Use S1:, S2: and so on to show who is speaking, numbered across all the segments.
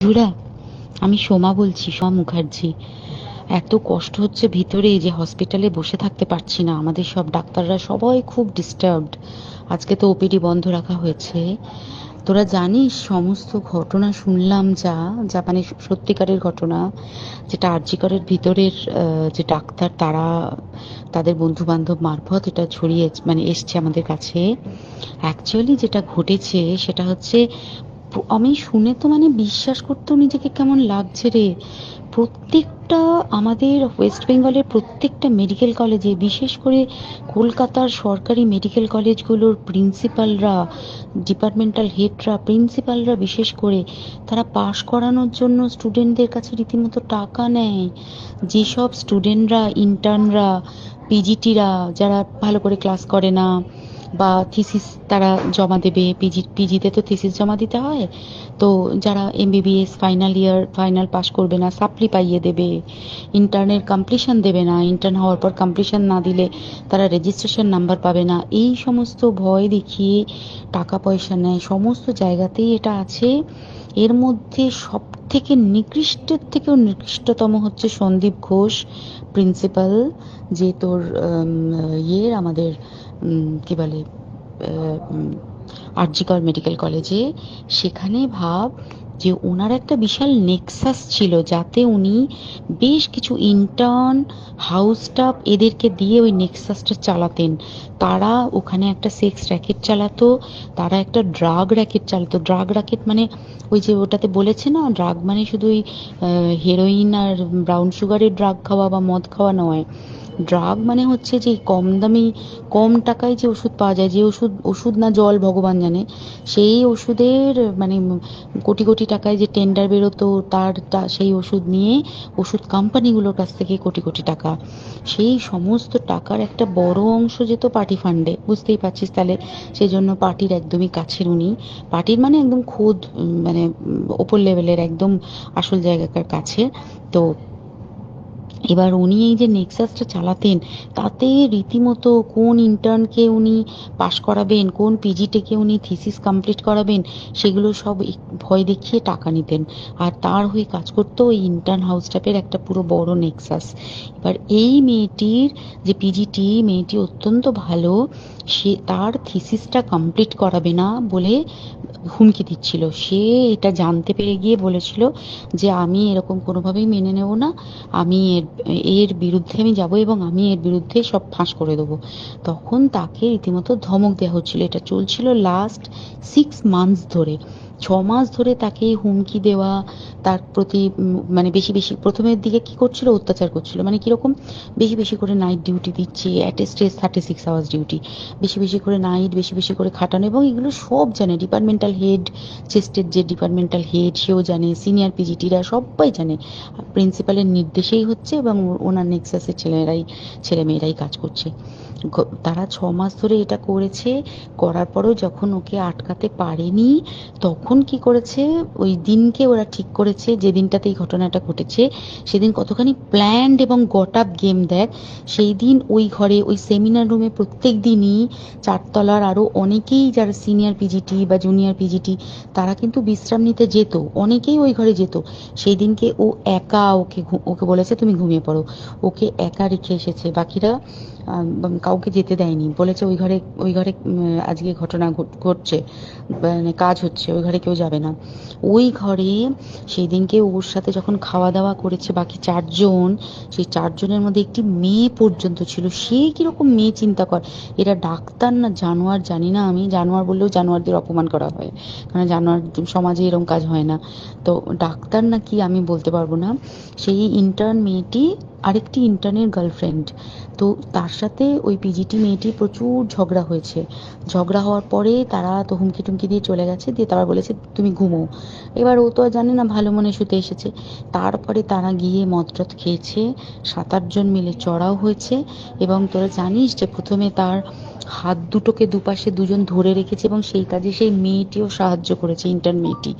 S1: বন্ধুরা, আমি সোমা বলছি, সোমা মুখার্জি। এত কষ্ট হচ্ছে ভিতরে যে হসপিটালে বসে থাকতে পারছি না। আমাদের সব ডাক্তাররা সবাই খুব ডিস্টার্বড। আজকে তো ওপিডি বন্ধ রাখা হয়েছে। তোরা জানিস সমস্ত ঘটনা শুনলাম, যা যা মানে সত্যিকারের ঘটনা, যেটা আরজি করের ভিতরের যে ডাক্তার তারা তাদের বন্ধু বান্ধব মারফত এটা ছড়িয়ে মানে এসছে আমাদের কাছে। অ্যাকচুয়ালি যেটা ঘটেছে সেটা হচ্ছে, আমি শুনে তো মানে বিশ্বাস করতেও নিজেকে কেমন লাগছে রে। প্রত্যেকটা আমাদের ওয়েস্ট বেঙ্গলের প্রত্যেকটা মেডিকেল কলেজে, বিশেষ করে কলকাতার সরকারি মেডিকেল কলেজগুলোর প্রিন্সিপালরা, ডিপার্টমেন্টাল হেডরা, প্রিন্সিপালরা বিশেষ করে, তারা পাশ করানোর জন্য স্টুডেন্টদের কাছে রীতিমতো টাকা নেয়। যেসব স্টুডেন্টরা, ইন্টার্নরা, পিজিটিরা যারা ভালো করে ক্লাস করে না বা থিসিস তারা জমা দেবে, পিজিতে তো থিসিস জমা দিতে হয়, তো যারা MBBS final year final pass করবে না সাপ্লি পাইয়ে দেবে, ইন্টার্নের কমপ্লিশন দেবে না, ইন্টার্ন হওয়ার পর কমপ্লিশন না দিলে তারা রেজিস্ট্রেশন নাম্বার পাবে না, এই সমস্ত ভয় দেখিয়ে টাকা পয়সা নেয়। সমস্ত জায়গাতেই এটা আছে। এর মধ্যে সব থেকে নিকৃষ্টের থেকেও নিকৃষ্টতম হচ্ছে সন্দীপ ঘোষ, প্রিন্সিপাল, যে তোর আমাদের কি বলে আরজি কর মেডিকেল কলেজে। সেখানে ভাব যে ওনার একটা বিশাল নেক্সাস ছিল, যাতে উনি বেশ কিছু ইন্টার্ন, হাউস স্টাফ এদেরকে দিয়ে ওই নেক্সাসটা চালাতেন। তারা ওখানে একটা সেক্স র্যাকেট চালাতো, তারা একটা ড্রাগ র্যাকেট চালাতো। ড্রাগ র্যাকেট মানে ওই যে ওটাতে বলেছে না, ড্রাগ মানে শুধু ওই হেরোইন আর ব্রাউন সুগারের ড্রাগ খাওয়া বা মদ খাওয়া নয়। ড্রাগ মানে হচ্ছে যে কম দামি, কম টাকায় যে ওষুধ পাওয়া যায়, যে ওষুধ, ওষুধ না জল ভগবান জানে, সেই ওষুধের মানে কোটি কোটি টাকায় যে টেন্ডার বেরোতো, সেই ওষুধ নিয়ে ওষুধ কোম্পানিগুলোর কাছ থেকে কোটি কোটি টাকা, সেই সমস্ত টাকার একটা বড় অংশ যেত পার্টি ফান্ডে। বুঝতেই পারছিস তাহলে। সেই জন্য পার্টির একদমই কাছের উনি, পার্টির মানে একদম খোদ মানে ওপর লেভেলের একদম আসল জায়গাকার কাছে। তো এবার উনি এই যে নেক্সাসটা চালাতেন, তাতে রীতিমতো কোন ইন্টার্নকে উনি পাশ করাবেন, কোন পিজিটিকে উনি থিসিস কমপ্লিট করাবেন, সেগুলো সব ভয় দেখিয়ে টাকা নিতেন। আর তার হয়ে কাজ করতো ওই ইন্টার্ন হাউস স্টাফের একটা পুরো বড় নেক্সাস। এবার এই মেয়েটির যে পিজিটি, মেয়েটি অত্যন্ত ভালো, সে তার থিসিসটা কমপ্লিট করাবে না বলে হুমকি দিচ্ছিল। সে এটা জানতে পেরে গিয়ে বলেছিল যে আমি এরকম কোনোভাবেই মেনে নেব না, আমি এর এর বিরুদ্ধে আমি যাব এবং আমি এর বিরুদ্ধে সব ফাঁস করে দেবো। তখন তাকে রীতিমতো ধমক দেওয়া হচ্ছিল। এটা চলছিল লাস্ট 6 মান্থস ধরে। 6 মাস ধরে তাকে হুমকি দেওয়া, তার প্রতি মানে বেশি বেশি প্রথমের দিকে কি করছিল, অত্যাচার করছিল। মানে কিরকম, বেশি বেশি করে নাইট ডিউটি দিচ্ছে, at a stress 36 hours duty, বেশি বেশি করে নাইট, বেশি বেশি করে খাটানো। এবং এগুলো সব জানে ডিপার্টমেন্টাল হেড, চেস্টের যে ডিপার্টমেন্টাল হেড সেও জানে, সিনিয়র পিজিটিরা সবাই জানে। প্রিন্সিপালের নির্দেশেই হচ্ছে এবং ওনার নেক্সাসের ছেলেমেয়েরাই কাজ করছে। তারা 6 মাস ধরে এটা করেছে। করার পরেও যখন ওকে আটকাতে পারেনি, তখন কি করেছে, ওই দিনকে ওরা ঠিক করেছে, যে দিনটাতে এই ঘটনাটা ঘটেছে, সেদিন কতখানি প্ল্যান্ড এবং গট আপ গেম দেখ। সেই দিন ওই ঘরে, ওই সেমিনার রুমে প্রত্যেক দিনই চারতলার আরো অনেকেই যারা সিনিয়র পিজিটি বা জুনিয়র পিজিটি, তারা কিন্তু বিশ্রাম নিতে যেত, অনেকেই ওই ঘরে যেত। সেই দিনকে ও একা, ওকে বলেছে তুমি ঘুমিয়ে পড়ো, ওকে একা রেখে এসেছে। বাকিরা কাউকে যেতে দেয়নি, বলেছে ওই ঘরে আজকে ঘটনা ঘটছে, মানে কাজ হচ্ছে, ওই ঘরে কেউ যাবে না। ওই ঘরে সেই দিনকে ওর সাথে যখন খাওয়া দাওয়া করেছে বাকি 4 জন, সেই 4 জনের মধ্যে একটি মেয়ে পর্যন্ত ছিল। সে কিরকম মেয়ে চিন্তা কর। এরা ডাক্তার না জানোয়ার জানি না, আমি জানোয়ার বললেও জানোয়ারদের অপমান করা হয়, কারণ জানোয়ার সমাজে এরকম কাজ হয় না। তো ডাক্তার না কি আমি বলতে পারবো না। সেই ইন্টার্ন মেয়েটি আরেকটি ইন্টার্নের গার্লফ্রেন্ড। তো তার সাথে ওই পিজিটি মেয়েটি প্রচুর ঝগড়া হয়েছে। ঝগড়া হওয়ার পরে তারা তো হুমকি টুমকি দিয়ে চলে গেছে, দিয়ে তারা বলেছে তুমি ঘুমো। এবার ও তো আর জানে না, ভালো মনে শুতে এসেছে। তারপরে তারা গিয়ে মদটদ খেয়েছে, 7-8 জন মিলে চড়াও হয়েছে। এবং তোরা জানিস যে প্রথমে তার হাত দুটোকে দুপাশে 2 জন ধরে রেখেছে এবং সেই কাজে সেই মেয়েটিও সাহায্য করেছে, ইন্টার্ন মেয়েটি।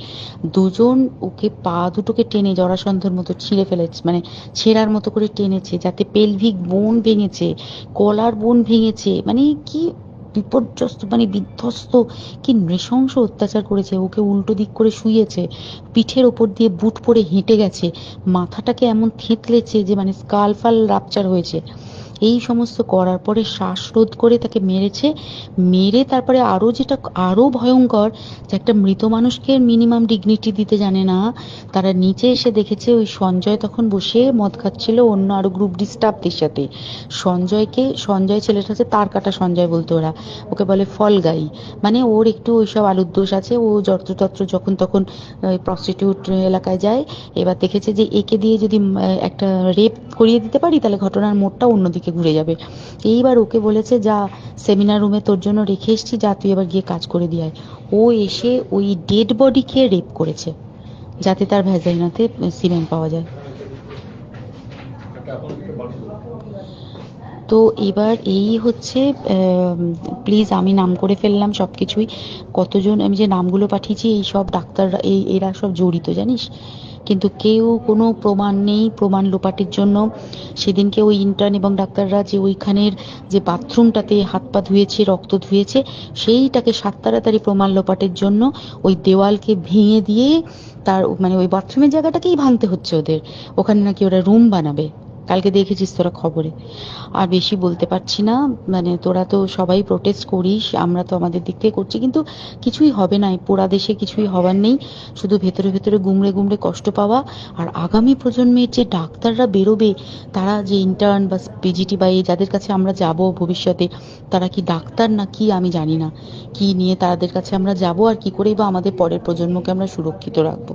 S1: 2 জন ওকে পা দুটোকে টেনে জরাসন্ধের মতো ছিঁড়ে ফেলেছে, মানে ছেঁড়ার মতো করে টেনেছে, যাতে পেলভিক বোন ভেঙেছে, কলার বোন ভেঙেছে। মানে কি বিপর্যস্ত মানে বিধ্বস্ত, কি নৃশংস অত্যাচার করেছে। ওকে উল্টো দিক করে শুইয়েছে, পিঠের ওপর দিয়ে বুট পরে হেঁটে গেছে, মাথাটাকে এমন থেঁতলেছে যে মানে স্কাল ফাল রাপচার হয়েছে। এই সমস্ত করার পরে শ্বাসরোধ করে তাকে মেরেছে। মেরে তারপরে আরো যেটা আরো ভয়ঙ্কর, যে একটা মৃত মানুষকে মিনিমাম ডিগনিটি দিতে জানে না। তারা নিচে এসে দেখেছে ওই সঞ্জয় তখন বসে মদ খাচ্ছিল অন্য আরো গ্রুপ ডি স্টাফদের সাথে। সঞ্জয় ছেলেটা হচ্ছে তার কাটা সঞ্জয় বলতো ওরা, ওকে বলে ফল গাই। মানে ওর একটু ওইসব আলুর দোষ আছে, ও যত্রতত্র যখন তখন প্রস্টিটিউট এলাকায় যায়। এবার দেখেছে যে একে দিয়ে যদি একটা রেপ করিয়ে দিতে পারি তাহলে ঘটনার মোড়টা অন্যদিকে ঘুরে যাবে। এইবার ওকে বলেছে, যা সেমিনার রুমে তোর জন্য রেখে এসেছি, যা তুই এবার গিয়ে কাজ করে দিয়ে আয়। ও এসে ওই ডেড বডিকে রেপ করেছে যাতে তার ভ্যাজাইনাতে সিমেন পাওয়া যায়। তো এবার এই হচ্ছে, প্লিজ আমি নাম করে ফেললাম সব কিছুই। কতজন আমি যে নামগুলো পাঠিয়েছি এই সব ডাক্তাররা, এরা সব জড়িত জানিস। কিন্তু কেউ কোনো প্রমাণ নেই, প্রমাণ লোপাটের জন্য সেদিনকে ওই ইন্টার্ন এবং ডাক্তাররা যে ওইখানের যে বাথরুমটাতে হাত পা ধুয়েছে, রক্ত ধুয়েছে, সেইটাকে সাত তাড়াতাড়ি প্রমাণ লোপাটের জন্য ওই দেওয়ালকে ভেঙে দিয়ে তার মানে ওই বাথরুমের জায়গাটাকেই ভাঙতে হচ্ছে ওদের। ওখানে নাকি ওরা রুম বানাবে, কালকে দেখেছিস তোরা খবরে। আর বেশি বলতে পারছি না, মানে তোরা তো সবাই প্রোটেস্ট করিস, আমরা তো আমাদের দিক থেকে করছি, কিন্তু কিছুই হবে না। এই পোড়া দেশে কিছুই হবার নেই, শুধু ভেতরে ভেতরে গুমড়ে গুমড়ে কষ্ট পাওয়া। আর আগামী প্রজন্মের যে ডাক্তাররা বেরোবে, তারা যে ইন্টার্ন বা পিজিটি বা এই যাদের কাছে আমরা যাব ভবিষ্যতে, তারা কি ডাক্তার না কি আমি জানি না, কি নিয়ে তাদের কাছে আমরা যাব আর কি করে বা আমাদের পরের প্রজন্মকে আমরা সুরক্ষিত রাখবো।